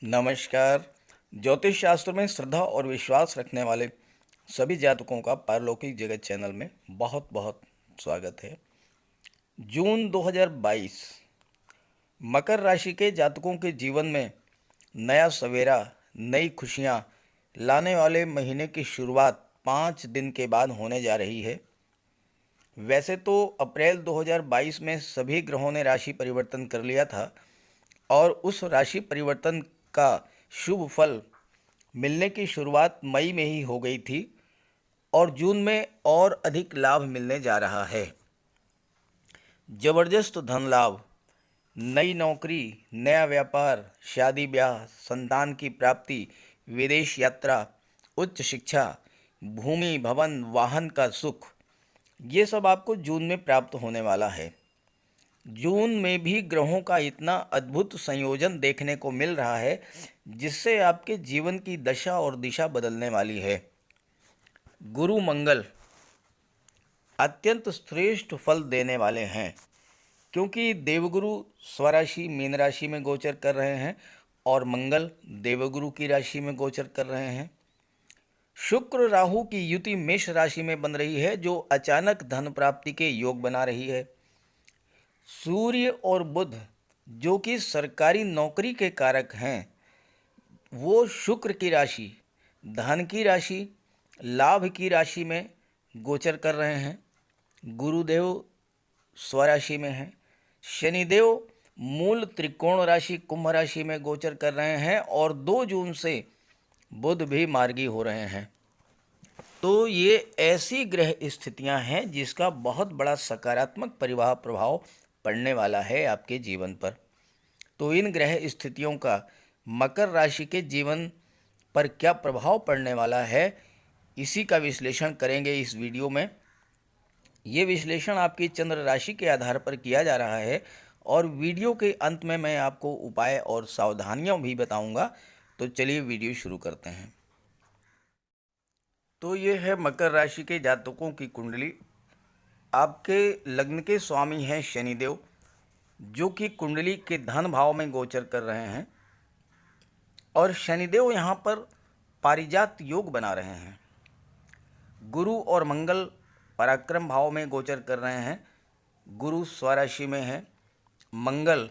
नमस्कार। ज्योतिष शास्त्र में श्रद्धा और विश्वास रखने वाले सभी जातकों का पारलौकिक जगत चैनल में बहुत बहुत स्वागत है। जून 2022 मकर राशि के जातकों के जीवन में नया सवेरा, नई खुशियां लाने वाले महीने की शुरुआत 5 दिन के बाद होने जा रही है। वैसे तो अप्रैल 2022 में सभी ग्रहों ने राशि परिवर्तन कर लिया था और उस राशि परिवर्तन का शुभ फल मिलने की शुरुआत मई में ही हो गई थी और जून में और अधिक लाभ मिलने जा रहा है। जबरदस्त धन लाभ, नई नौकरी, नया व्यापार, शादी ब्याह, संतान की प्राप्ति, विदेश यात्रा, उच्च शिक्षा, भूमि भवन वाहन का सुख, ये सब आपको जून में प्राप्त होने वाला है। जून में भी ग्रहों का इतना अद्भुत संयोजन देखने को मिल रहा है जिससे आपके जीवन की दशा और दिशा बदलने वाली है। गुरु मंगल अत्यंत श्रेष्ठ फल देने वाले हैं क्योंकि देवगुरु स्वराशि मीन राशि में गोचर कर रहे हैं और मंगल देवगुरु की राशि में गोचर कर रहे हैं। शुक्र राहु की युति मेष राशि में बन रही है जो अचानक धन प्राप्ति के योग बना रही है। सूर्य और बुध जो कि सरकारी नौकरी के कारक हैं, वो शुक्र की राशि, धन की राशि, लाभ की राशि में गोचर कर रहे हैं। गुरुदेव स्वराशि में हैं। शनिदेव मूल त्रिकोण राशि कुंभ राशि में गोचर कर रहे हैं और 2 जून से बुध भी मार्गी हो रहे हैं। तो ये ऐसी ग्रह स्थितियां हैं जिसका बहुत बड़ा सकारात्मक प्रभाव पड़ने वाला है आपके जीवन पर। तो इन ग्रह स्थितियों का मकर राशि के जीवन पर क्या प्रभाव पड़ने वाला है, इसी का विश्लेषण करेंगे इस वीडियो में। ये विश्लेषण आपकी चंद्र राशि के आधार पर किया जा रहा है और वीडियो के अंत में मैं आपको उपाय और सावधानियां भी बताऊंगा। तो चलिए वीडियो शुरू करते हैं। तो ये है मकर राशि के जातकों की कुंडली। आपके लग्न के स्वामी हैं शनिदेव जो कि कुंडली के धन भाव में गोचर कर रहे हैं और शनिदेव यहाँ पर पारिजात योग बना रहे हैं। गुरु और मंगल पराक्रम भाव में गोचर कर रहे हैं। गुरु स्वराशि में है, मंगल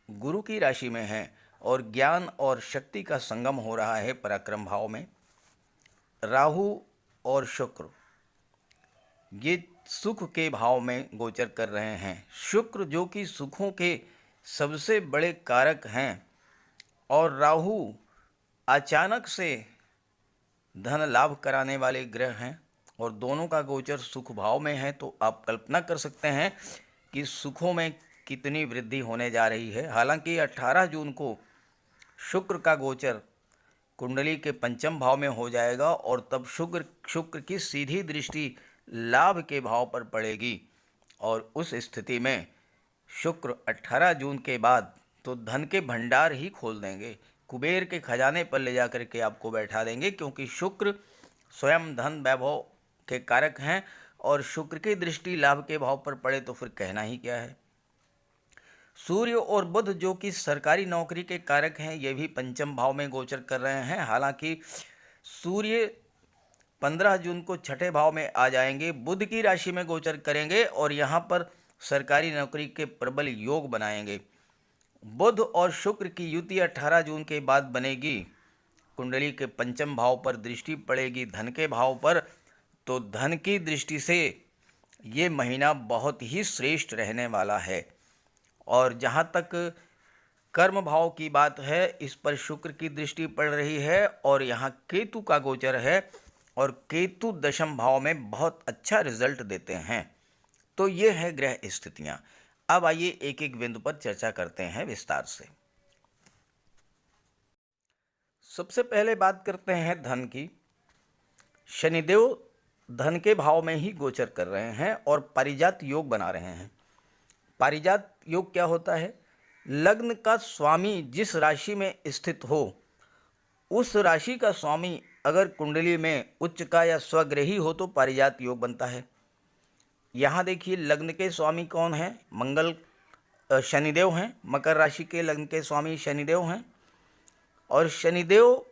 गुरु की राशि में है और ज्ञान और शक्ति का संगम हो रहा है पराक्रम भाव में। राहु और शुक्र ये सुख के भाव में गोचर कर रहे हैं। शुक्र जो कि सुखों के सबसे बड़े कारक हैं और राहु अचानक से धन लाभ कराने वाले ग्रह हैं और दोनों का गोचर सुख भाव में है। तो आप कल्पना कर सकते हैं कि सुखों में कितनी वृद्धि होने जा रही है। हालांकि 18 जून को शुक्र का गोचर कुंडली के पंचम भाव में हो जाएगा और तब शुक्र की सीधी दृष्टि लाभ के भाव पर पड़ेगी और उस स्थिति में शुक्र 18 जून के बाद तो धन के भंडार ही खोल देंगे, कुबेर के खजाने पर ले जाकर के आपको बैठा देंगे क्योंकि शुक्र स्वयं धन वैभव के कारक हैं और शुक्र की दृष्टि लाभ के भाव पर पड़े तो फिर कहना ही क्या है। सूर्य और बुध जो कि सरकारी नौकरी के कारक हैं, ये भी पंचम भाव में गोचर कर रहे हैं। हालांकि सूर्य 15 जून को छठे भाव में आ जाएंगे, बुध की राशि में गोचर करेंगे और यहाँ पर सरकारी नौकरी के प्रबल योग बनाएंगे। बुध और शुक्र की युति 18 जून के बाद बनेगी। कुंडली के पंचम भाव पर दृष्टि पड़ेगी धन के भाव पर, तो धन की दृष्टि से ये महीना बहुत ही श्रेष्ठ रहने वाला है। और जहाँ तक कर्म भाव की बात है, इस पर शुक्र की दृष्टि पड़ रही है और यहाँ केतु का गोचर है और केतु दशम भाव में बहुत अच्छा रिजल्ट देते हैं। तो ये है ग्रह स्थितियां। अब आइए एक एक बिंदु पर चर्चा करते हैं विस्तार से। सबसे पहले बात करते हैं धन की। शनिदेव धन के भाव में ही गोचर कर रहे हैं और पारिजात योग बना रहे हैं। पारिजात योग क्या होता है? लग्न का स्वामी जिस राशि में स्थित हो, उस राशि का स्वामी अगर कुंडली में उच्च का या स्वग्रही हो तो पारिजात योग बनता है। यहाँ देखिए लग्न के स्वामी कौन है? मंगल शनिदेव हैं। मकर राशि के लग्न के स्वामी शनिदेव हैं और शनिदेव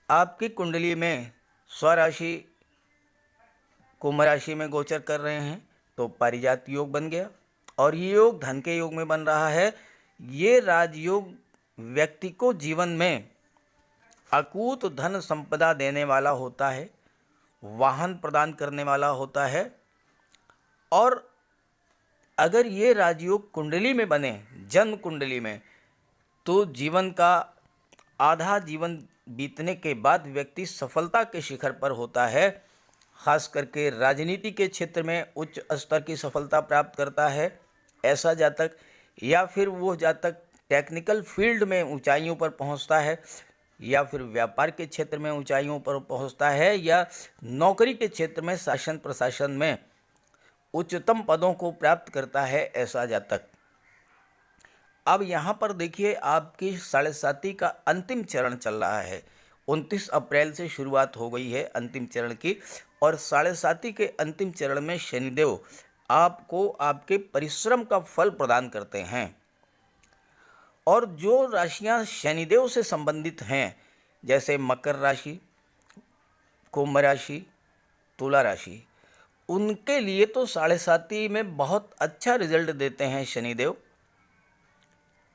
आपकी कुंडली में स्वराशि कुंभ राशि में गोचर कर रहे हैं, तो पारिजात योग बन गया और ये योग धन के योग में बन रहा है। ये राजयोग व्यक्ति को जीवन में अकूत धन संपदा देने वाला होता है, वाहन प्रदान करने वाला होता है। और अगर ये राजयोग कुंडली में बने, जन्म कुंडली में, तो जीवन का आधा जीवन बीतने के बाद व्यक्ति सफलता के शिखर पर होता है। खास करके राजनीति के क्षेत्र में उच्च स्तर की सफलता प्राप्त करता है ऐसा जातक, या फिर वो जातक टेक्निकल फील्ड में ऊंचाइयों पर पहुंचता है, या फिर व्यापार के क्षेत्र में ऊंचाइयों पर पहुंचता है, या नौकरी के क्षेत्र में शासन प्रशासन में उच्चतम पदों को प्राप्त करता है ऐसा जातक। अब यहाँ पर देखिए, आपकी 7.5 का अंतिम चरण चल रहा है। 29 अप्रैल से शुरुआत हो गई है अंतिम चरण की, और 7.5 के अंतिम चरण में शनिदेव आपको आपके परिश्रम का फल प्रदान करते हैं। और जो राशियां शनिदेव से संबंधित हैं, जैसे मकर राशि, कुंभ राशि, तुला राशि, उनके लिए तो 7.5 में बहुत अच्छा रिजल्ट देते हैं शनिदेव।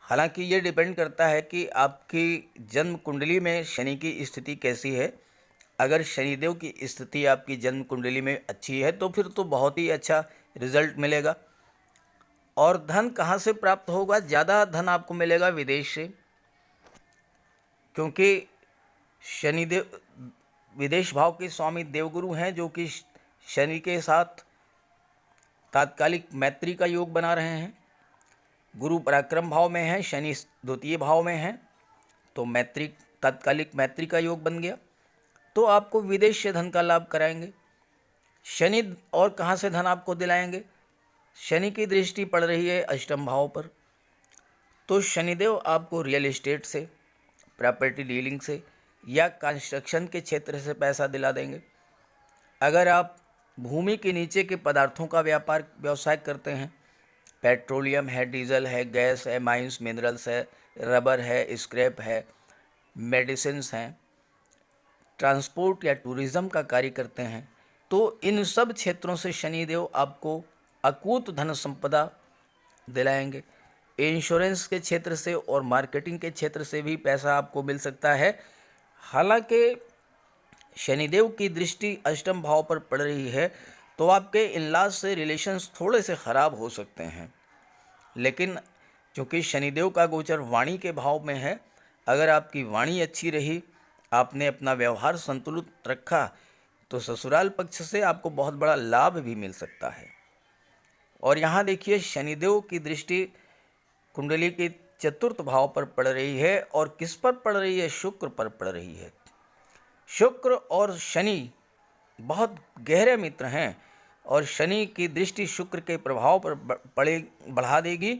हालांकि ये डिपेंड करता है कि आपकी जन्म कुंडली में शनि की स्थिति कैसी है। अगर शनिदेव की स्थिति आपकी जन्म कुंडली में अच्छी है तो फिर तो बहुत ही अच्छा रिजल्ट मिलेगा। और धन कहाँ से प्राप्त होगा? ज़्यादा धन आपको मिलेगा विदेश से, क्योंकि शनिदेव विदेश भाव के स्वामी देवगुरु हैं, जो कि शनि के साथ तात्कालिक मैत्री का योग बना रहे हैं। गुरु पराक्रम भाव में है, शनि द्वितीय भाव में है, तो मैत्री, तात्कालिक मैत्री का योग बन गया, तो आपको विदेश से धन का लाभ कराएंगे। शनि और कहाँ से धन आपको दिलाएंगे? शनि की दृष्टि पड़ रही है अष्टम भाव पर, तो शनिदेव आपको रियल एस्टेट से, प्रॉपर्टी डीलिंग से या कंस्ट्रक्शन के क्षेत्र से पैसा दिला देंगे। अगर आप भूमि के नीचे के पदार्थों का व्यवसाय करते हैं, पेट्रोलियम है, डीजल है, गैस है, माइंस मिनरल्स है, रबर है, स्क्रैप है, मेडिसिन्स हैं, ट्रांसपोर्ट या टूरिज़्म का कार्य करते हैं, तो इन सब क्षेत्रों से शनिदेव आपको अकूत धन संपदा दिलाएंगे। इंश्योरेंस के क्षेत्र से और मार्केटिंग के क्षेत्र से भी पैसा आपको मिल सकता है। हालांकि शनिदेव की दृष्टि अष्टम भाव पर पड़ रही है, तो आपके इन-लॉज से रिलेशंस थोड़े से ख़राब हो सकते हैं, लेकिन चूँकि शनिदेव का गोचर वाणी के भाव में है, अगर आपकी वाणी अच्छी रही, आपने अपना व्यवहार संतुलित रखा, तो ससुराल पक्ष से आपको बहुत बड़ा लाभ भी मिल सकता है। और यहाँ देखिए, शनिदेव की दृष्टि कुंडली के चतुर्थ भाव पर पड़ रही है, और किस पर पड़ रही है? शुक्र पर पड़ रही है। शुक्र और शनि बहुत गहरे मित्र हैं, और शनि की दृष्टि शुक्र के प्रभाव पर बढ़ा देगी,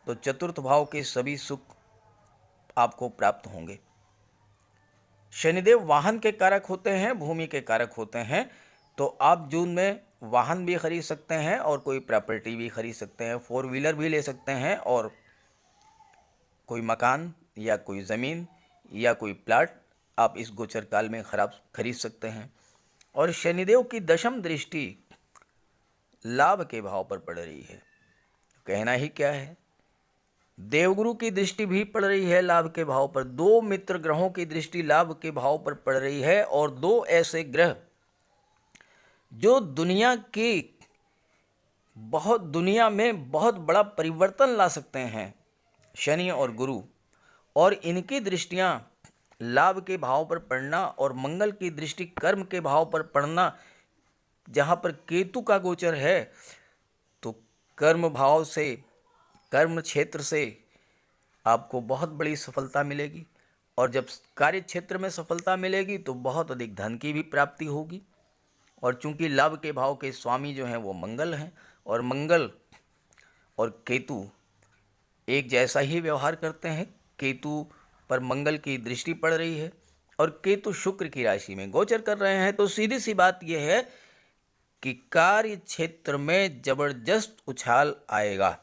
तो चतुर्थ भाव के सभी सुख आपको प्राप्त होंगे। शनिदेव वाहन के कारक होते हैं, भूमि के कारक होते हैं, तो आप जून में वाहन भी खरीद सकते हैं और कोई प्रॉपर्टी भी खरीद सकते हैं, 4 व्हीलर भी ले सकते हैं, और कोई मकान या कोई ज़मीन या कोई प्लाट आप इस गोचर काल में खरीद सकते हैं। और शनिदेव की दशम दृष्टि लाभ के भाव पर पड़ रही है, कहना ही क्या है। देवगुरु की दृष्टि भी पड़ रही है लाभ के भाव पर, 2 मित्र ग्रहों की दृष्टि लाभ के भाव पर पड़ रही है, और 2 ऐसे ग्रह जो दुनिया में बहुत बड़ा परिवर्तन ला सकते हैं, शनि और गुरु, और इनकी दृष्टियां लाभ के भाव पर पड़ना और मंगल की दृष्टि कर्म के भाव पर पड़ना, जहाँ पर केतु का गोचर है, तो कर्म भाव से, कर्म क्षेत्र से आपको बहुत बड़ी सफलता मिलेगी, और जब कार्य क्षेत्र में सफलता मिलेगी तो बहुत अधिक धन की भी प्राप्ति होगी। और चूंकि लाभ के भाव के स्वामी जो हैं वो मंगल हैं, और मंगल और केतु एक जैसा ही व्यवहार करते हैं। केतु पर मंगल की दृष्टि पड़ रही है, और केतु शुक्र की राशि में गोचर कर रहे हैं, तो सीधी सी बात यह है कि कार्य क्षेत्र में जबरदस्त उछाल आएगा।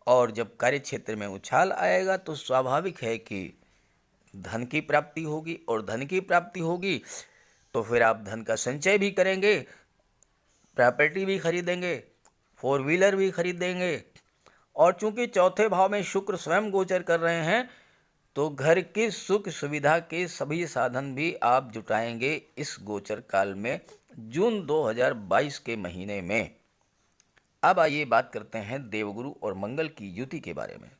और जब कार्य क्षेत्र में उछाल आएगा तो स्वाभाविक है कि धन की प्राप्ति होगी, और धन की प्राप्ति होगी तो फिर आप धन का संचय भी करेंगे, प्रॉपर्टी भी खरीदेंगे, फोर व्हीलर भी खरीदेंगे। और चूंकि चौथे भाव में शुक्र स्वयं गोचर कर रहे हैं तो घर की सुख सुविधा के सभी साधन भी आप जुटाएंगे इस गोचर काल में, जून 2022 के महीने में। अब आइए बात करते हैं देवगुरु और मंगल की युति के बारे में।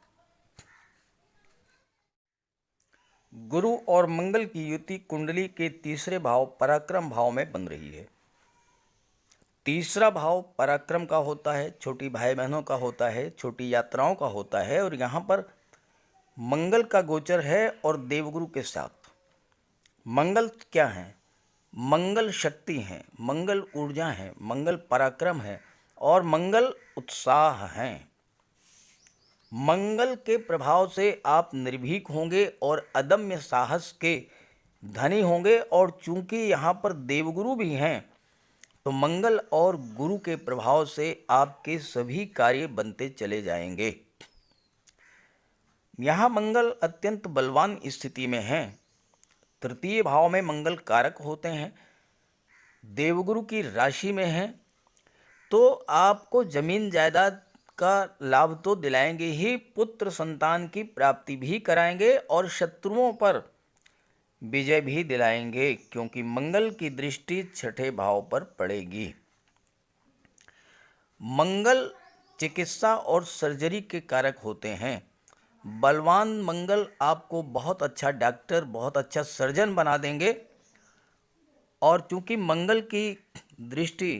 गुरु और मंगल की युति कुंडली के तीसरे भाव पराक्रम भाव में बन रही है। तीसरा भाव पराक्रम का होता है, छोटी भाई बहनों का होता है, छोटी यात्राओं का होता है, और यहाँ पर मंगल का गोचर है और देवगुरु के साथ। मंगल क्या है? मंगल शक्ति है, मंगल ऊर्जा है, मंगल पराक्रम है और मंगल उत्साह है। मंगल के प्रभाव से आप निर्भीक होंगे और अदम्य साहस के धनी होंगे। और चूंकि यहाँ पर देवगुरु भी हैं तो मंगल और गुरु के प्रभाव से आपके सभी कार्य बनते चले जाएंगे। यहाँ मंगल अत्यंत बलवान स्थिति में है। तृतीय भाव में मंगल कारक होते हैं, देवगुरु की राशि में है, तो आपको जमीन जायदाद का लाभ तो दिलाएंगे ही, पुत्र संतान की प्राप्ति भी कराएंगे और शत्रुओं पर विजय भी दिलाएंगे, क्योंकि मंगल की दृष्टि छठे भाव पर पड़ेगी। मंगल चिकित्सा और सर्जरी के कारक होते हैं। बलवान मंगल आपको बहुत अच्छा डॉक्टर, बहुत अच्छा सर्जन बना देंगे। और चूंकि मंगल की दृष्टि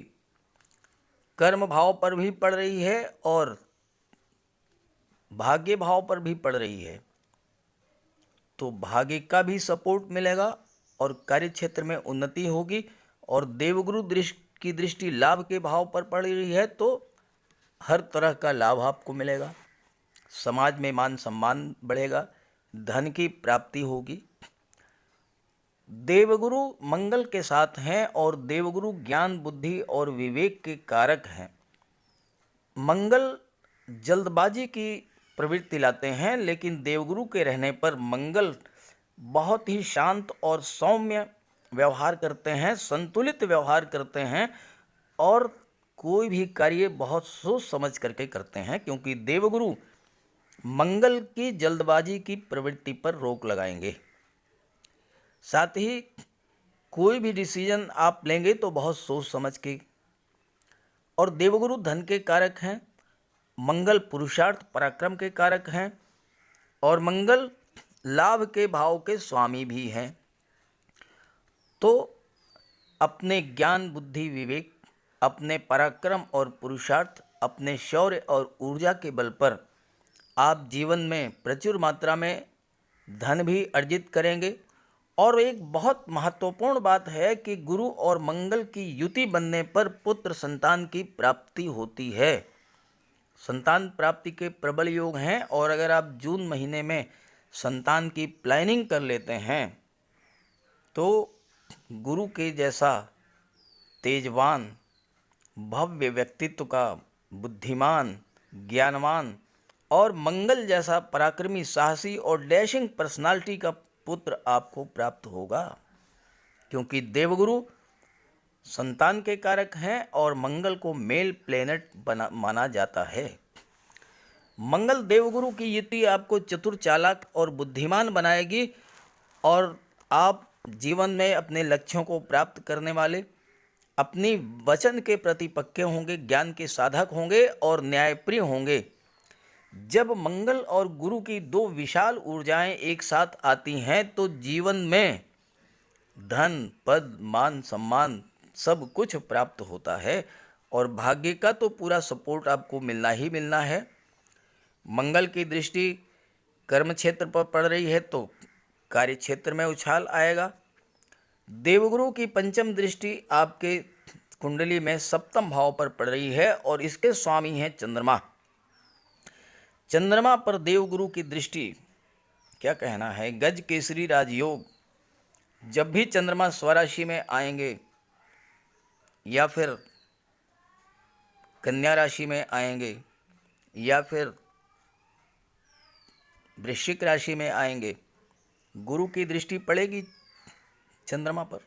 कर्म भाव पर भी पड़ रही है और भाग्य भाव पर भी पड़ रही है, तो भाग्य का भी सपोर्ट मिलेगा और कार्य क्षेत्र में उन्नति होगी। और देवगुरु की दृष्टि लाभ के भाव पर पड़ रही है तो हर तरह का लाभ आपको मिलेगा, समाज में मान सम्मान बढ़ेगा, धन की प्राप्ति होगी। देवगुरु मंगल के साथ हैं और देवगुरु ज्ञान, बुद्धि और विवेक के कारक हैं। मंगल जल्दबाजी की प्रवृत्ति लाते हैं, लेकिन देवगुरु के रहने पर मंगल बहुत ही शांत और सौम्य व्यवहार करते हैं, संतुलित व्यवहार करते हैं और कोई भी कार्य बहुत सोच समझ करके करते हैं, क्योंकि देवगुरु मंगल की जल्दबाजी की प्रवृत्ति पर रोक लगाएंगे। साथ ही कोई भी डिसीजन आप लेंगे तो बहुत सोच समझ के। और देवगुरु धन के कारक हैं, मंगल पुरुषार्थ पराक्रम के कारक हैं और मंगल लाभ के भाव के स्वामी भी हैं। तो अपने ज्ञान, बुद्धि, विवेक, अपने पराक्रम और पुरुषार्थ, अपने शौर्य और ऊर्जा के बल पर आप जीवन में प्रचुर मात्रा में धन भी अर्जित करेंगे। और एक बहुत महत्वपूर्ण बात है कि गुरु और मंगल की युति बनने पर पुत्र संतान की प्राप्ति होती है। संतान प्राप्ति के प्रबल योग हैं और अगर आप जून महीने में संतान की प्लानिंग कर लेते हैं तो गुरु के जैसा तेजवान, भव्य व्यक्तित्व का, बुद्धिमान, ज्ञानवान और मंगल जैसा पराक्रमी, साहसी और डैशिंग पर्सनालिटी का पुत्र आपको प्राप्त होगा, क्योंकि देवगुरु संतान के कारक हैं और मंगल को मेल प्लेनेट माना जाता है। मंगल देवगुरु की युति आपको चतुर, चालाक और बुद्धिमान बनाएगी और आप जीवन में अपने लक्ष्यों को प्राप्त करने वाले, अपनी वचन के प्रति पक्के होंगे, ज्ञान के साधक होंगे और न्यायप्रिय होंगे। जब मंगल और गुरु की दो विशाल ऊर्जाएं एक साथ आती हैं तो जीवन में धन, पद, मान, सम्मान सब कुछ प्राप्त होता है और भाग्य का तो पूरा सपोर्ट आपको मिलना ही मिलना है। मंगल की दृष्टि कर्म क्षेत्र पर पड़ रही है तो कार्य क्षेत्र में उछाल आएगा। देवगुरु की पंचम दृष्टि आपके कुंडली में सप्तम भाव पर पड़ रही है और इसके स्वामी हैं चंद्रमा। चंद्रमा पर देवगुरु की दृष्टि, क्या कहना है, गज केसरी राजयोग। जब भी चंद्रमा स्वराशि में आएंगे या फिर कन्या राशि में आएंगे या फिर वृश्चिक राशि में आएंगे। गुरु की दृष्टि पड़ेगी चंद्रमा पर।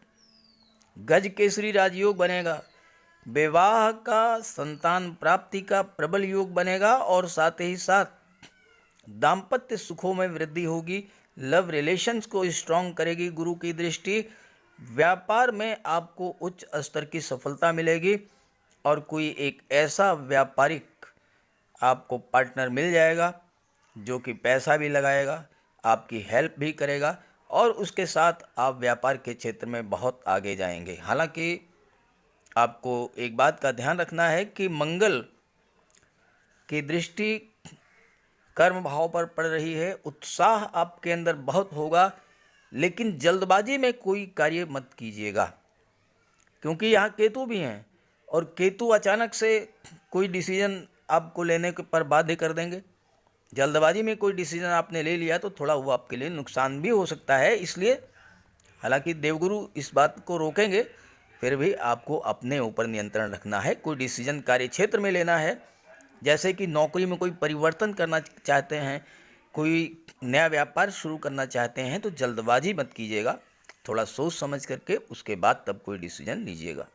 गज केसरी राजयोग बनेगा। विवाह का, संतान प्राप्ति का प्रबल योग बनेगा और साथ ही साथ दाम्पत्य सुखों में वृद्धि होगी। लव रिलेशंस को स्ट्रॉन्ग करेगी गुरु की दृष्टि। व्यापार में आपको उच्च स्तर की सफलता मिलेगी और कोई एक ऐसा व्यापारिक आपको पार्टनर मिल जाएगा जो कि पैसा भी लगाएगा, आपकी हेल्प भी करेगा और उसके साथ आप व्यापार के क्षेत्र में बहुत आगे जाएंगे। हालांकि आपको एक बात का ध्यान रखना है कि मंगल की दृष्टि कर्म भाव पर पड़ रही है। उत्साह आपके अंदर बहुत होगा, लेकिन जल्दबाजी में कोई कार्य मत कीजिएगा, क्योंकि यहाँ केतु भी हैं और केतु अचानक से कोई डिसीजन आपको लेने पर बाध्य कर देंगे। जल्दबाजी में कोई डिसीजन आपने ले लिया तो थोड़ा वो आपके लिए नुकसान भी हो सकता है। इसलिए हालांकि देवगुरु इस बात को रोकेंगे, फिर भी आपको अपने ऊपर नियंत्रण रखना है। कोई डिसीजन कार्य क्षेत्र में लेना है, जैसे कि नौकरी में कोई परिवर्तन करना चाहते हैं, कोई नया व्यापार शुरू करना चाहते हैं, तो जल्दबाजी मत कीजिएगा, थोड़ा सोच समझ करके उसके बाद तब कोई डिसीजन लीजिएगा।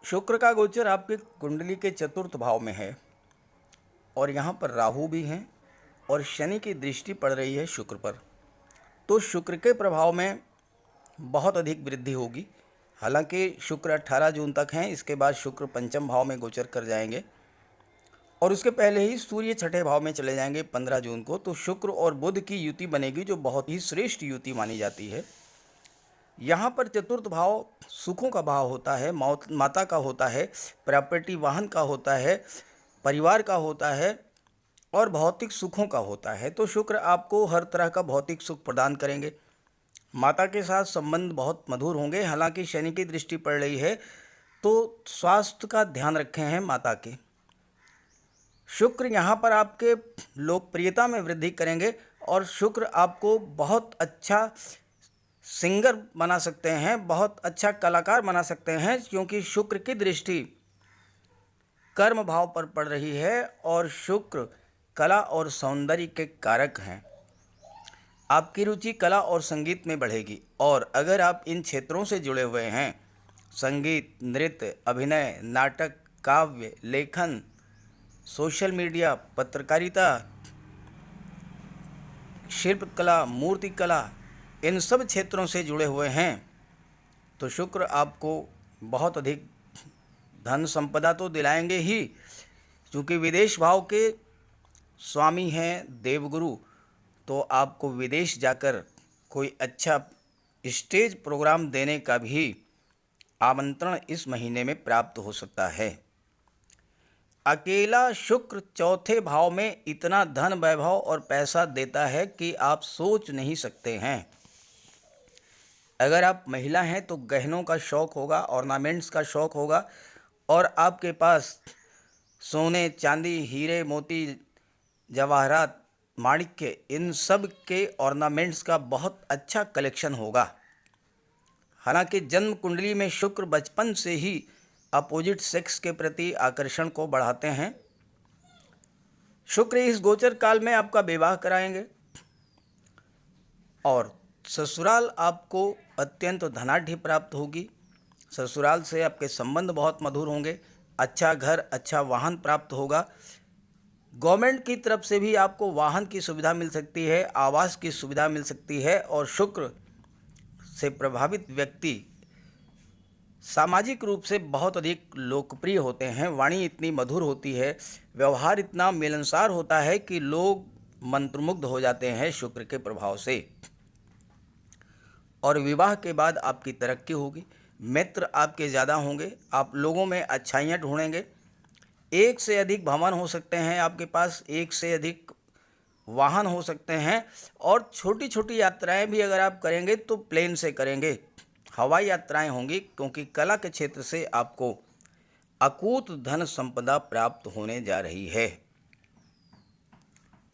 शुक्र का गोचर आपके कुंडली के चतुर्थ भाव में है और यहाँ पर राहु भी हैं और शनि की दृष्टि पड़ रही है शुक्र पर, तो शुक्र के प्रभाव में बहुत अधिक वृद्धि होगी। हालांकि शुक्र 18 जून तक हैं, इसके बाद शुक्र पंचम भाव में गोचर कर जाएंगे और उसके पहले ही सूर्य छठे भाव में चले जाएंगे 15 जून को। तो शुक्र और बुध की युति बनेगी जो बहुत ही श्रेष्ठ युति मानी जाती है। यहाँ पर चतुर्थ भाव सुखों का भाव होता है, माता का होता है, प्रॉपर्टी वाहन का होता है, परिवार का होता है और भौतिक सुखों का होता है। तो शुक्र आपको हर तरह का भौतिक सुख प्रदान करेंगे। माता के साथ संबंध बहुत मधुर होंगे। हालांकि शनि की दृष्टि पड़ रही है तो स्वास्थ्य का ध्यान रखें हैं माता के। शुक्र यहाँ पर आपके लोकप्रियता में वृद्धि करेंगे और शुक्र आपको बहुत अच्छा सिंगर बना सकते हैं, बहुत अच्छा कलाकार बना सकते हैं, क्योंकि शुक्र की दृष्टि कर्म भाव पर पड़ रही है और शुक्र कला और सौंदर्य के कारक हैं। आपकी रुचि कला और संगीत में बढ़ेगी और अगर आप इन क्षेत्रों से जुड़े हुए हैं, संगीत, नृत्य, अभिनय, नाटक, काव्य, लेखन, सोशल मीडिया, पत्रकारिता, शिल्पकला, मूर्ति कला, इन सब क्षेत्रों से जुड़े हुए हैं, तो शुक्र आपको बहुत अधिक धन संपदा तो दिलाएंगे ही, क्योंकि विदेश भाव के स्वामी हैं देवगुरु, तो आपको विदेश जाकर कोई अच्छा स्टेज प्रोग्राम देने का भी आमंत्रण इस महीने में प्राप्त हो सकता है। अकेला शुक्र चौथे भाव में इतना धन, वैभव और पैसा देता है कि आप सोच नहीं सकते हैं। अगर आप महिला हैं तो गहनों का शौक़ होगा, ऑर्नामेंट्स का शौक़ होगा और आपके पास सोने, चांदी, हीरे, मोती, जवाहरात, माणिक्य, इन सब के ऑर्नामेंट्स का बहुत अच्छा कलेक्शन होगा। हालांकि जन्म कुंडली में शुक्र बचपन से ही अपोजिट सेक्स के प्रति आकर्षण को बढ़ाते हैं। शुक्र इस गोचर काल में आपका विवाह कराएंगे और ससुराल आपको अत्यंत धनाढ्य प्राप्त होगी। ससुराल से आपके संबंध बहुत मधुर होंगे। अच्छा घर, अच्छा वाहन प्राप्त होगा। गवर्नमेंट की तरफ से भी आपको वाहन की सुविधा मिल सकती है, आवास की सुविधा मिल सकती है और शुक्र से प्रभावित व्यक्ति सामाजिक रूप से बहुत अधिक लोकप्रिय होते हैं। वाणी इतनी मधुर होती है, व्यवहार इतना मिलनसार होता है कि लोग मंत्रमुग्ध हो जाते हैं शुक्र के प्रभाव से। और विवाह के बाद आपकी तरक्की होगी, मित्र आपके ज़्यादा होंगे, आप लोगों में अच्छाइयाँ ढूंढेंगे। एक से अधिक भवन हो सकते हैं आपके पास, एक से अधिक वाहन हो सकते हैं और छोटी छोटी यात्राएं भी अगर आप करेंगे तो प्लेन से करेंगे, हवाई यात्राएं होंगी, क्योंकि कला के क्षेत्र से आपको अकूत धन संपदा प्राप्त होने जा रही है।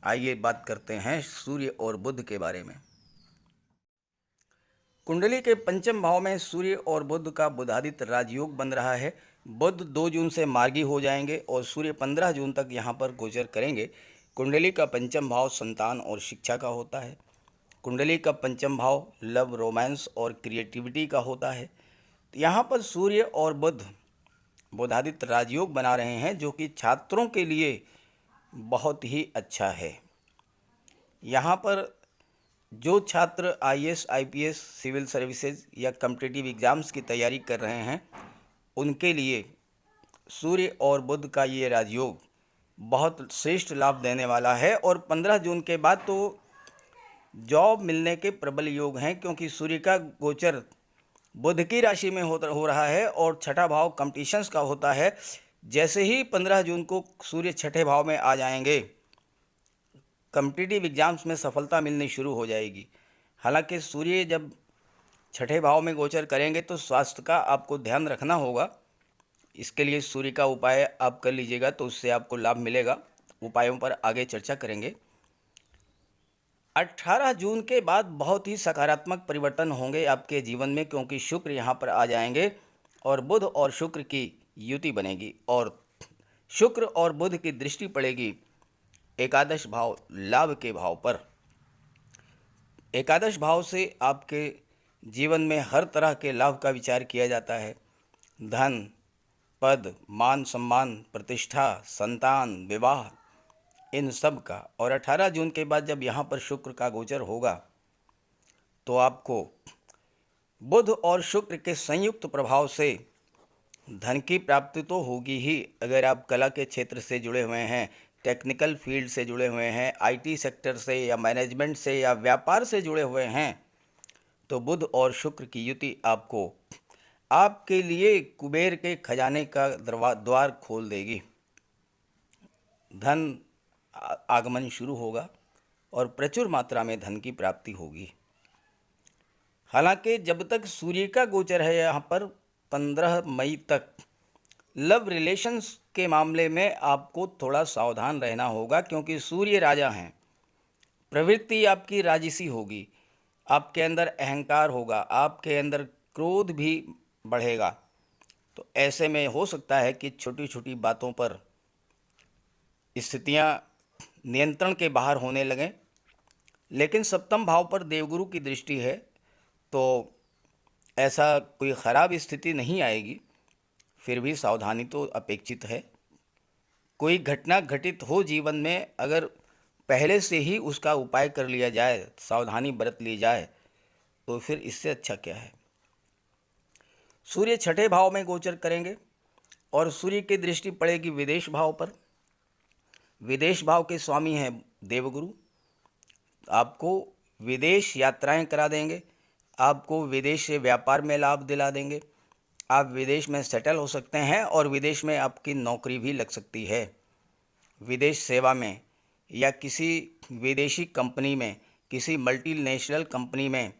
आइए बात करते हैं सूर्य और बुध के बारे में। कुंडली के पंचम भाव में सूर्य और बुध का बुधादित्य राजयोग बन रहा है बुध 2 जून से मार्गी हो जाएंगे और सूर्य 15 जून तक यहाँ पर गोचर करेंगे। कुंडली का पंचम भाव संतान और शिक्षा का होता है। कुंडली का पंचम भाव लव, रोमांस और क्रिएटिविटी का होता है। तो यहाँ पर सूर्य और बुध बुधादित्य राजयोग बना रहे हैं, जो कि छात्रों के लिए बहुत ही अच्छा है। यहाँ पर जो छात्र आईएएस, आईपीएस, सिविल सर्विसेज या कॉम्पिटिटिव एग्ज़ाम्स की तैयारी कर रहे हैं, उनके लिए सूर्य और बुध का ये राजयोग बहुत श्रेष्ठ लाभ देने वाला है। और 15 जून के बाद तो जॉब मिलने के प्रबल योग हैं, क्योंकि सूर्य का गोचर बुध की राशि में हो रहा है और छठा भाव कंपटीशंस का होता है। जैसे ही 15 जून को सूर्य छठे भाव में आ जाएंगे, कॉम्पिटिटिव एग्ज़ाम्स में सफलता मिलनी शुरू हो जाएगी। हालांकि सूर्य जब छठे भाव में गोचर करेंगे तो स्वास्थ्य का आपको ध्यान रखना होगा। इसके लिए सूर्य का उपाय आप कर लीजिएगा, तो उससे आपको लाभ मिलेगा। उपायों पर आगे चर्चा करेंगे। 18 जून के बाद बहुत ही सकारात्मक परिवर्तन होंगे आपके जीवन में, क्योंकि शुक्र यहाँ पर आ जाएंगे और बुध और शुक्र की युति बनेगी और शुक्र और बुध की दृष्टि पड़ेगी एकादश भाव लाभ के भाव पर। एकादश भाव से आपके जीवन में हर तरह के लाभ का विचार किया जाता है। धन, पद, मान सम्मान, प्रतिष्ठा, संतान, विवाह, इन सब का। और 18 जून के बाद जब यहाँ पर शुक्र का गोचर होगा तो आपको बुध और शुक्र के संयुक्त प्रभाव से धन की प्राप्ति तो होगी ही। अगर आप कला के क्षेत्र से जुड़े हुए हैं, टेक्निकल फील्ड से जुड़े हुए हैं, आईटी सेक्टर से या मैनेजमेंट से या व्यापार से जुड़े हुए हैं, तो बुध और शुक्र की युति आपको आपके लिए कुबेर के खजाने का द्वार खोल देगी। धन आगमन शुरू होगा और प्रचुर मात्रा में धन की प्राप्ति होगी। हालांकि जब तक सूर्य का गोचर है यहाँ पर 15 मई तक, लव रिलेशंस के मामले में आपको थोड़ा सावधान रहना होगा, क्योंकि सूर्य राजा हैं। प्रवृत्ति आपकी राजसी होगी, आपके अंदर अहंकार होगा, आपके अंदर क्रोध भी बढ़ेगा। तो ऐसे में हो सकता है कि छोटी छोटी बातों पर स्थितियाँ नियंत्रण के बाहर होने लगें। लेकिन सप्तम भाव पर देवगुरु की दृष्टि है, तो ऐसा कोई ख़राब स्थिति नहीं आएगी। फिर भी सावधानी तो अपेक्षित है। कोई घटना घटित हो जीवन में, अगर पहले से ही उसका उपाय कर लिया जाए, सावधानी बरत ली जाए, तो फिर इससे अच्छा क्या है। सूर्य छठे भाव में गोचर करेंगे और सूर्य की दृष्टि पड़ेगी विदेश भाव पर। विदेश भाव के स्वामी हैं देवगुरु। आपको विदेश यात्राएं करा देंगे, आपको विदेश से व्यापार में लाभ दिला देंगे। आप विदेश में सेटल हो सकते हैं और विदेश में आपकी नौकरी भी लग सकती है। विदेश सेवा में या किसी विदेशी कंपनी में, किसी मल्टीनेशनल कंपनी में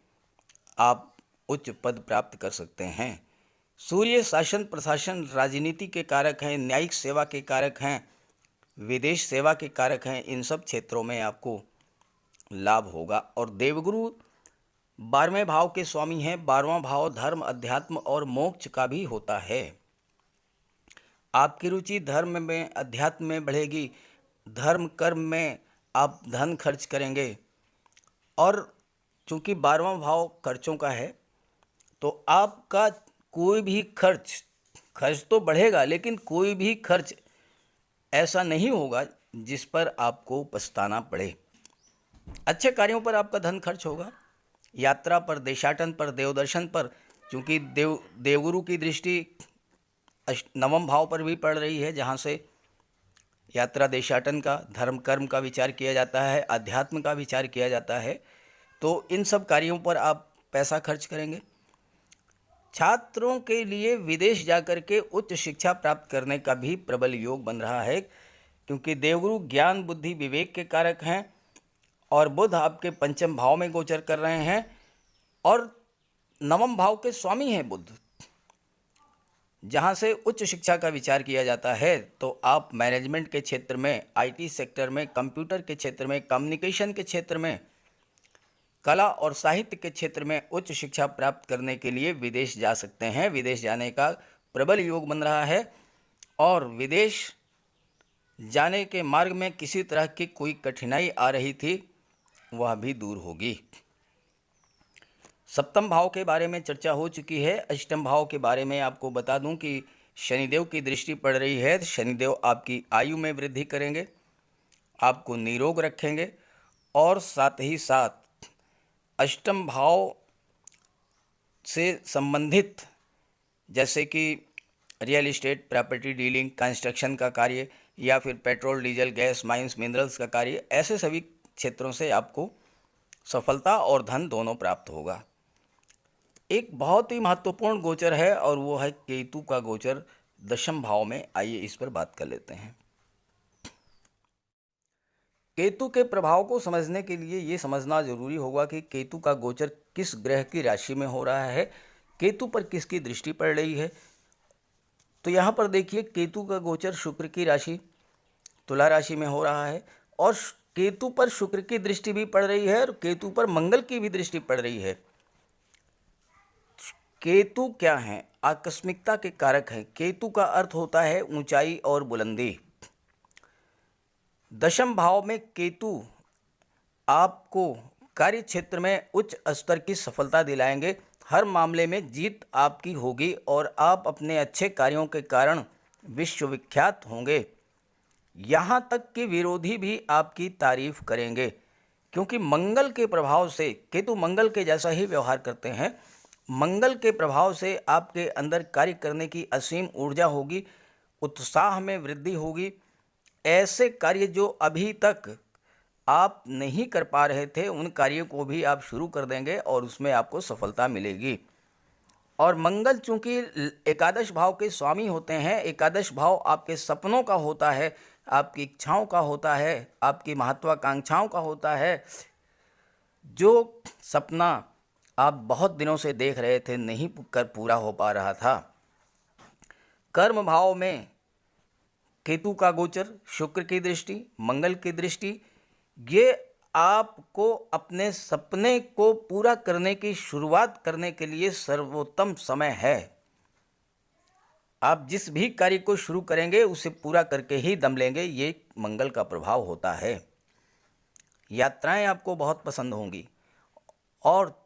आप उच्च पद प्राप्त कर सकते हैं। सूर्य शासन, प्रशासन, राजनीति के कारक हैं, न्यायिक सेवा के कारक हैं, विदेश सेवा के कारक हैं। इन सब क्षेत्रों में आपको लाभ होगा। और देवगुरु 12वें भाव के स्वामी हैं। 12वां भाव धर्म, अध्यात्म और मोक्ष का भी होता है। आपकी रुचि धर्म में, अध्यात्म में बढ़ेगी। धर्म कर्म में आप धन खर्च करेंगे। और चूंकि 12वां भाव खर्चों का है, तो आपका कोई भी खर्च तो बढ़ेगा, लेकिन कोई भी खर्च ऐसा नहीं होगा जिस पर आपको पछताना पड़े। अच्छे कार्यों पर आपका धन खर्च होगा, यात्रा पर, देशाटन पर, देवदर्शन पर। चूँकि देवगुरु की दृष्टि 9वें भाव पर भी पड़ रही है, जहाँ से यात्रा, देशाटन का, धर्म कर्म का विचार किया जाता है, अध्यात्म का विचार किया जाता है। तो इन सब कार्यों पर आप पैसा खर्च करेंगे। छात्रों के लिए विदेश जाकर के उच्च शिक्षा प्राप्त करने का भी प्रबल योग बन रहा है, क्योंकि देवगुरु ज्ञान, बुद्धि, विवेक के कारक हैं और बुध आपके पंचम भाव में गोचर कर रहे हैं और 9वें भाव के स्वामी हैं बुध, जहां से उच्च शिक्षा का विचार किया जाता है। तो आप मैनेजमेंट के क्षेत्र में, आईटी सेक्टर में, कंप्यूटर के क्षेत्र में, कम्युनिकेशन के क्षेत्र में, कला और साहित्य के क्षेत्र में उच्च शिक्षा प्राप्त करने के लिए विदेश जा सकते हैं। विदेश जाने का प्रबल योग बन रहा है और विदेश जाने के मार्ग में किसी तरह की कोई कठिनाई आ रही थी वह भी दूर होगी। सप्तम भाव के बारे में चर्चा हो चुकी है। अष्टम भाव के बारे में आपको बता दूं कि शनिदेव की दृष्टि पड़ रही है। शनिदेव आपकी आयु में वृद्धि करेंगे, आपको निरोग रखेंगे और साथ ही साथ अष्टम भाव से संबंधित जैसे कि real estate, property dealing, construction का कार्य या फिर petrol, diesel, gas, mines, minerals का कार्य, ऐसे सभी क्षेत्रों से आपको सफलता और धन दोनों प्राप्त होगा। एक बहुत ही महत्वपूर्ण गोचर है और वो है केतु का गोचर दशम भाव में। आइए इस पर बात कर लेते हैं। केतु के प्रभाव को समझने के लिए ये समझना जरूरी होगा कि केतु का गोचर किस ग्रह की राशि में हो रहा है, केतु पर किसकी दृष्टि पड़ रही है। तो यहाँ पर देखिए, केतु का गोचर शुक्र की राशि तुला राशि में हो रहा है और केतु पर शुक्र की दृष्टि भी पड़ रही है और केतु पर मंगल की भी दृष्टि पड़ रही है। केतु क्या है? आकस्मिकता के कारक हैं। केतु का अर्थ होता है ऊंचाई और बुलंदी। दशम भाव में केतु आपको कार्य क्षेत्र में उच्च स्तर की सफलता दिलाएंगे। हर मामले में जीत आपकी होगी और आप अपने अच्छे कार्यों के कारण विश्वविख्यात होंगे। यहाँ तक कि विरोधी भी आपकी तारीफ करेंगे, क्योंकि मंगल के प्रभाव से, केतु मंगल के जैसा ही व्यवहार करते हैं, मंगल के प्रभाव से आपके अंदर कार्य करने की असीम ऊर्जा होगी, उत्साह में वृद्धि होगी। ऐसे कार्य जो अभी तक आप नहीं कर पा रहे थे उन कार्यों को भी आप शुरू कर देंगे और उसमें आपको सफलता मिलेगी। और मंगल चूंकि एकादश भाव के स्वामी होते हैं, एकादश भाव आपके सपनों का होता है, आपकी इच्छाओं का होता है, आपकी महत्वाकांक्षाओं का होता है। जो सपना आप बहुत दिनों से देख रहे थे, नहीं कर पूरा हो पा रहा था। कर्म भाव में केतु का गोचर, शुक्र की दृष्टि, मंगल की दृष्टि, ये आपको अपने सपने को पूरा करने की शुरुआत करने के लिए सर्वोत्तम समय है। आप जिस भी कार्य को शुरू करेंगे उसे पूरा करके ही दम लेंगे, ये मंगल का प्रभाव होता है। यात्राएं आपको बहुत पसंद होंगी और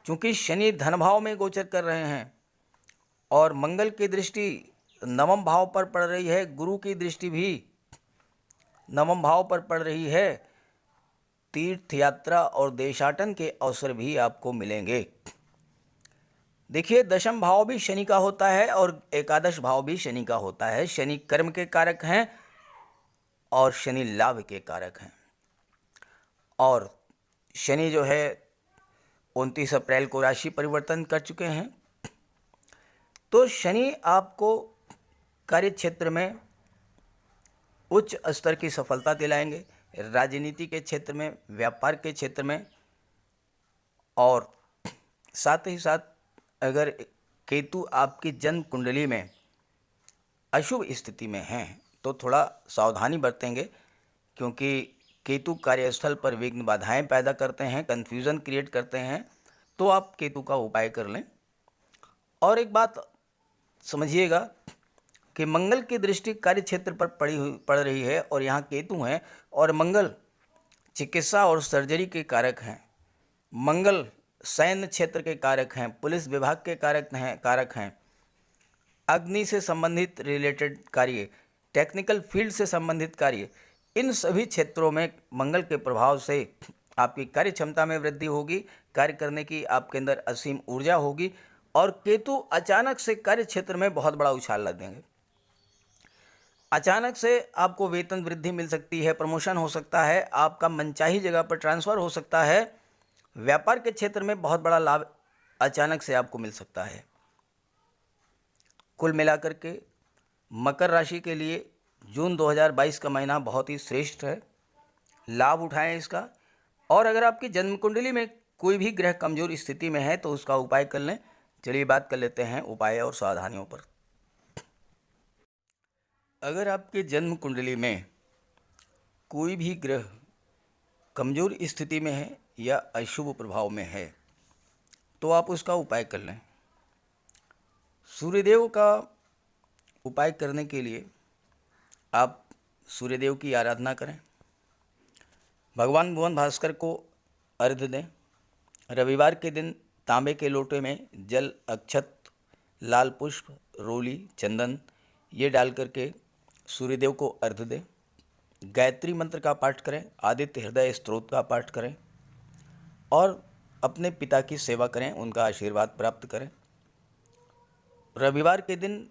चूंकि शनि धन भाव में गोचर कर रहे हैं और मंगल की दृष्टि नवम भाव पर पड़ रही है, गुरु की दृष्टि भी नवम भाव पर पड़ रही है, तीर्थ यात्रा और देशाटन के अवसर भी आपको मिलेंगे। देखिए, दशम भाव भी शनि का होता है और एकादश भाव भी शनि का होता है। शनि कर्म के कारक हैं और शनि लाभ के कारक हैं। और शनि जो है 29 अप्रैल को राशि परिवर्तन कर चुके हैं। तो शनि आपको कार्य क्षेत्र में उच्च स्तर की सफलता दिलाएंगे, राजनीति के क्षेत्र में, व्यापार के क्षेत्र में। और साथ ही साथ अगर केतु आपकी जन्म कुंडली में अशुभ स्थिति में हैं तो थोड़ा सावधानी बरतेंगे, क्योंकि केतु कार्यस्थल पर विघ्न बाधाएं पैदा करते हैं, कन्फ्यूज़न क्रिएट करते हैं। तो आप केतु का उपाय कर लें। और एक बात समझिएगा कि मंगल की दृष्टि कार्य क्षेत्र पर पड़ रही है और यहाँ केतु हैं और मंगल चिकित्सा और सर्जरी के कारक हैं, मंगल सैन्य क्षेत्र के कारक हैं, पुलिस विभाग के कारक हैं, अग्नि से संबंधित रिलेटेड कार्य, टेक्निकल फील्ड से संबंधित कार्य, इन सभी क्षेत्रों में मंगल के प्रभाव से आपकी कार्य क्षमता में वृद्धि होगी, कार्य करने की आपके अंदर असीम ऊर्जा होगी। और केतु अचानक से कार्य क्षेत्र में बहुत बड़ा उछाल लग देंगे। अचानक से आपको वेतन वृद्धि मिल सकती है, प्रमोशन हो सकता है, आपका मनचाही जगह पर ट्रांसफ़र हो सकता है, व्यापार के क्षेत्र में बहुत बड़ा लाभ अचानक से आपको मिल सकता है। कुल मिलाकर के मकर राशि के लिए जून 2022 का महीना बहुत ही श्रेष्ठ है, लाभ उठाएं इसका। और अगर आपकी जन्म कुंडली में कोई भी ग्रह कमजोर स्थिति में है तो उसका उपाय कर लें। चलिए बात कर लेते हैं उपाय और सावधानियों पर। अगर आपके जन्म कुंडली में कोई भी ग्रह कमजोर स्थिति में है या अशुभ प्रभाव में है तो आप उसका उपाय कर लें। सूर्यदेव का उपाय करने के लिए आप सूर्यदेव की आराधना करें, भगवान भुवन भास्कर को अर्घ्य दें। रविवार के दिन तांबे के लोटे में जल, अक्षत, लाल पुष्प, रोली, चंदन ये डाल करके सूर्यदेव को अर्घ्य दें। गायत्री मंत्र का पाठ करें, आदित्य हृदय स्तोत्र का पाठ करें और अपने पिता की सेवा करें, उनका आशीर्वाद प्राप्त करें। रविवार के दिन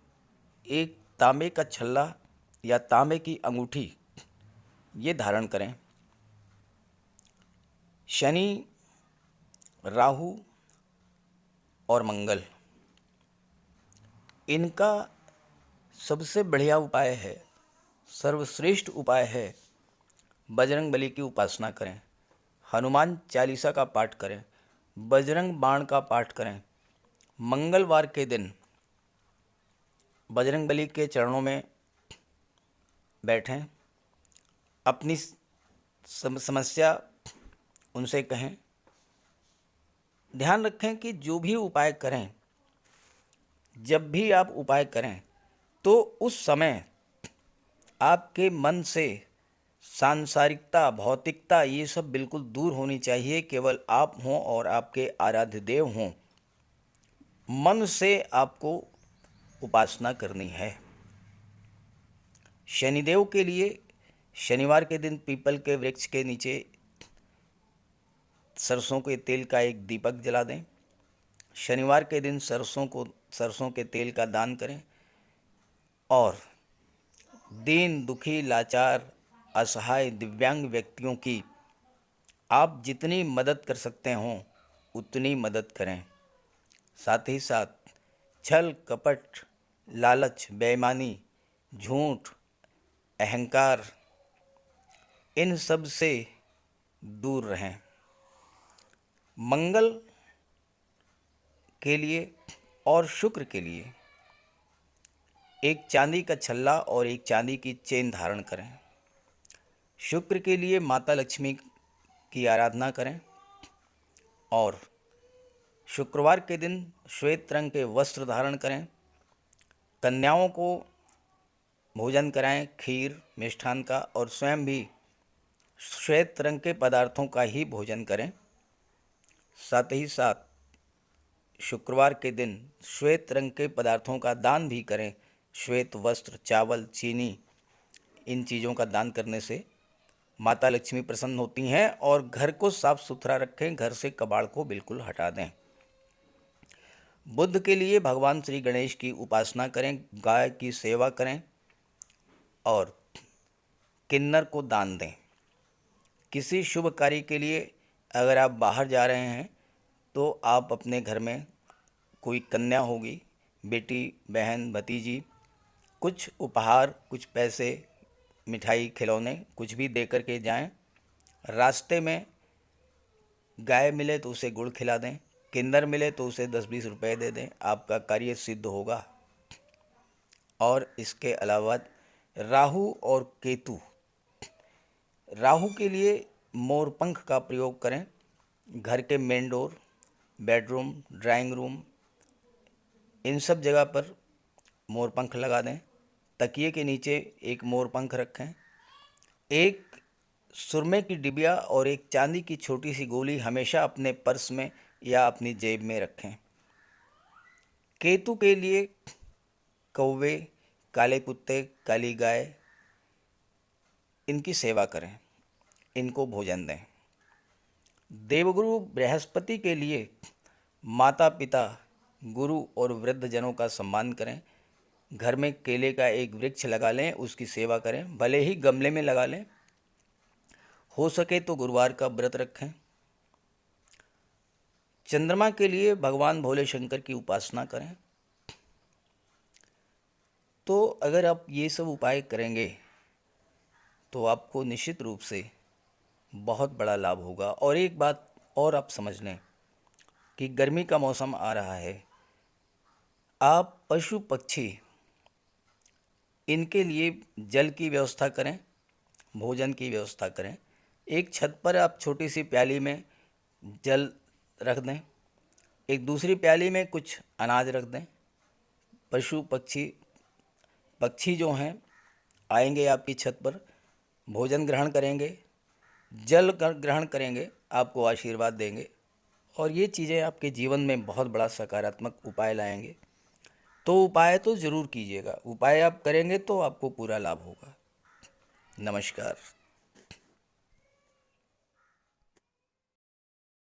एक तांबे का छल्ला या तांबे की अंगूठी ये धारण करें। शनि, राहु और मंगल, इनका सबसे बढ़िया उपाय है, सर्वश्रेष्ठ उपाय है, बजरंग बली की उपासना करें, हनुमान चालीसा का पाठ करें, बजरंग बाण का पाठ करें। मंगलवार के दिन बजरंग बली के चरणों में बैठें, अपनी समस्या उनसे कहें। ध्यान रखें कि जो भी उपाय करें, जब भी आप उपाय करें तो उस समय आपके मन से सांसारिकता, भौतिकता ये सब बिल्कुल दूर होनी चाहिए। केवल आप हों और आपके आराध्य देव हों। मन से आपको उपासना करनी है। शनिदेव के लिए शनिवार के दिन पीपल के वृक्ष के नीचे सरसों के तेल का एक दीपक जला दें। शनिवार के दिन सरसों के तेल का दान करें और दीन, दुखी, लाचार, असहाय, दिव्यांग व्यक्तियों की आप जितनी मदद कर सकते हों उतनी मदद करें। साथ ही साथ छल, कपट, लालच, बेईमानी, झूठ, अहंकार, इन सब से दूर रहें। मंगल के लिए और शुक्र के लिए एक चांदी का छल्ला और एक चांदी की चेन धारण करें। शुक्र के लिए माता लक्ष्मी की आराधना करें और शुक्रवार के दिन श्वेत रंग के वस्त्र धारण करें। कन्याओं को भोजन कराएं, खीर, मिष्ठान का, और स्वयं भी श्वेत रंग के पदार्थों का ही भोजन करें। साथ ही साथ शुक्रवार के दिन श्वेत रंग के पदार्थों का दान भी करें। श्वेत वस्त्र, चावल, चीनी, इन चीज़ों का दान करने से माता लक्ष्मी प्रसन्न होती हैं। और घर को साफ सुथरा रखें, घर से कबाड़ को बिल्कुल हटा दें। बुध के लिए भगवान श्री गणेश की उपासना करें, गाय की सेवा करें और किन्नर को दान दें। किसी शुभ कार्य के लिए अगर आप बाहर जा रहे हैं तो आप अपने घर में कोई कन्या होगी, बेटी, बहन, भतीजी, कुछ उपहार, कुछ पैसे, मिठाई, खिलौने कुछ भी दे कर के जाएं। रास्ते में गाय मिले तो उसे गुड़ खिला दें, किन्नर मिले तो उसे 10-20 रुपए दे दें, आपका कार्य सिद्ध होगा। और इसके अलावा राहु और केतु, राहु के लिए मोर पंख का प्रयोग करें। घर के main door, bedroom, drawing room, इन सब जगह पर मोर पंख लगा दें। तकिए के नीचे एक मोर पंख रखें। एक सुरमे की डिबिया और एक चांदी की छोटी सी गोली हमेशा अपने पर्स में या अपनी जेब में रखें। केतु के लिए कौवे, काले कुत्ते, काली गाय, इनकी सेवा करें, इनको भोजन दें। देवगुरु बृहस्पति के लिए माता पिता, गुरु और वृद्धजनों का सम्मान करें। घर में केले का एक वृक्ष लगा लें, उसकी सेवा करें, भले ही गमले में लगा लें। हो सके तो गुरुवार का व्रत रखें। चंद्रमा के लिए भगवान भोले शंकर की उपासना करें। तो अगर आप ये सब उपाय करेंगे तो आपको निश्चित रूप से बहुत बड़ा लाभ होगा। और एक बात और आप समझ लें कि गर्मी का मौसम आ रहा है, आप पशु पक्षी इनके लिए जल की व्यवस्था करें, भोजन की व्यवस्था करें। एक छत पर आप छोटी सी प्याली में जल रख दें, एक दूसरी प्याली में कुछ अनाज रख दें, पशु पक्षी जो हैं आएंगे आपकी छत पर, भोजन ग्रहण करेंगे, जल ग्रहण करेंगे, आपको आशीर्वाद देंगे और ये चीज़ें आपके जीवन में बहुत बड़ा सकारात्मक उपाय लाएंगे। तो उपाय तो ज़रूर कीजिएगा, उपाय आप करेंगे तो आपको पूरा लाभ होगा। नमस्कार।